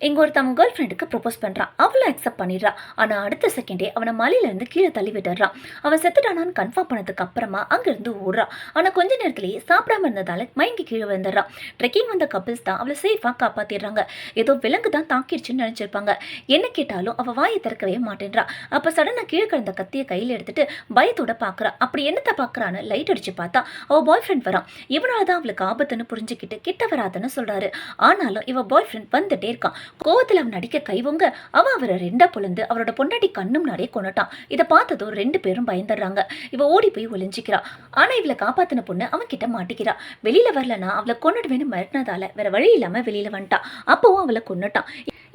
இங்கே ஒருத்தவங்க கேர்ள் ஃப்ரெண்டுக்கு ப்ரொப்போஸ் பண்ணுறான். அவளும் அக்செப்ட் பண்ணிடுறா. ஆனால் அடுத்த செகண்டே அவனை மலையிலேருந்து கீழே தள்ளி விட்டுறான். அவன் செத்துட்டானான்னு கன்ஃபார்ம் பண்ணதுக்கு அப்புறமா அங்கேருந்து ஓடுறான். ஆனால் கொஞ்ச நேரத்திலேயே சாப்பிடாம இருந்ததால மயங்கி கீழே விழுந்துடுறான். ட்ரெக்கிங் வந்த கப்பிள்ஸ் தான் அவளை சேஃபாக காப்பாற்றிடுறாங்க. ஏதோ விலங்கு தான் தாக்கிடுச்சுன்னு நினச்சிருப்பாங்க. என்ன கேட்டாலும் அவள் வாயை திறக்கவே மாட்டேன்றா. அப்போ சடனாக கீழே கிடந்த கத்தியை கையில் எடுத்துட்டு பயத்தோட பார்க்குறா. அப்படி என்னத்தை பார்க்குறான்னு லைட் அடிச்சு பார்த்தா அவள் பாய் ஃப்ரெண்ட் வரான். இவனால தான் அவளுக்கு ஆபத்துன்னு புரிஞ்சுக்கிட்டு கிட்ட வராதுன்னு சொல்கிறாரு. ஆனாலும் இவ பாய் ஃப்ரெண்ட் வந்துட்டே இருக்கான். கோவத்தில் அவன் நடிக்க கைவங்க அவன் அவரை ரெண்டா பொழுந்து அவரோட பொண்டாட்டி கண்ணு முன்னாடியே கொண்டுட்டான். இதை பார்த்ததும் ரெண்டு பேரும் பயந்துடுறாங்க. இவ ஓடி போய் ஒளிஞ்சிக்கிறா. ஆனா இவளை காப்பாத்தின பொண்ணு அவன் கிட்ட மாட்டிக்கிறா. வெளியில வரலன்னா அவளை கொண்டுடுவேன்னு மிரட்டினதால வேற வழி இல்லாம வெளியில வந்துட்டான். அப்பவும் அவளை கொண்டுட்டான்.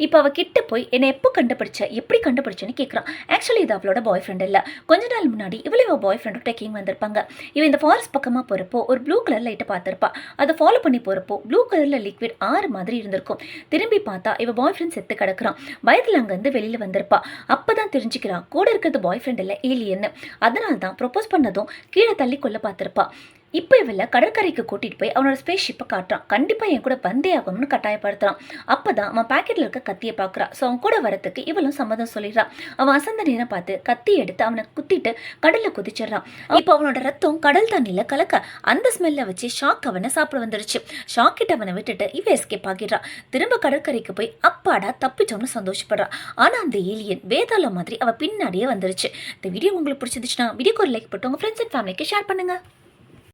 இப்போ அவள் கிட்ட போய் என்னை எப்போ கண்டுபிடிச்ச எப்படி கண்டுபிடிச்சேன்னு கேட்குறான். ஆக்சுவலி இது அவளோட பாய் ஃப்ரெண்ட் இல்லை. கொஞ்ச நாள் முன்னாடி இவ பாய் ஃப்ரெண்டும் ட்ரெக்கிங் வந்திருப்பாங்க. இவன் இந்த ஃபாரஸ்ட் பக்கமாக போகிறப்போ ஒரு ப்ளூ கலர் லைட்டை பார்த்துருப்பா. அதை ஃபாலோ பண்ணி போகிறப்போ ப்ளூ கலரில் லிக்விட் ஆறு மாதிரி இருந்திருக்கும். திரும்பி பார்த்தா இவ பாய் ஃப்ரெண்ட் செத்து கிடக்குறான். பயத்தில் அங்கேருந்து வெளியில் வந்திருப்பா. அப்போ தான் தெரிஞ்சுக்கிறான் கூட இருக்கிறது பாய் ஃப்ரெண்ட் இல்லை ஏலியன்னு. அதனால தான் ப்ரொப்போஸ் பண்ணதும் கீழே தள்ளி கொள்ள பார்த்துருப்பா. இப்போ இவளை கடற்கரைக்கு கூட்டிகிட்டு போய் அவனோட ஸ்பேஸ் ஷிப்பை காட்டுறான். கண்டிப்பாக என் கூட வந்தே ஆகணும்னு கட்டாயப்படுத்துறான். அப்போ தான் அவன் பாக்கெட்டில் இருக்க கத்தியை பார்க்குறான். ஸோ அவன் கூட வரத்துக்கு இவளும் சம்மதம் சொல்லிடுறான். அவன் அசந்த நேரம் பார்த்து கத்தி எடுத்து அவனை குத்திட்டு கடலில் குதிச்சிடுறான். இப்போ அவனோட ரத்தம் கடல் தண்ணியில் கலக்க அந்த ஸ்மெல்லை வச்சு ஷாக் அவனை சாப்பிட வந்துருச்சு. ஷாக் கிட்ட அவனை விட்டுட்டு இவ எஸ்கேப் ஆகிடுறான். திரும்ப கடற்கரைக்கு போய் அப்பாடா தப்பிச்சோன்னு சந்தோஷப்படுறான். ஆனால் அந்த ஏலியன் வேதாளம் மாதிரி அவள் பின்னாடியே வந்துருச்சு. இந்த வீடியோ உங்களுக்கு பிடிச்சிருந்துச்சுன்னா வீடியோக்கு ஒரு லைக் போட்டு உங்கள் ஃப்ரெண்ட்ஸ் அண்ட் ஃபேமிலிக்கு ஷேர் பண்ணுங்கள்.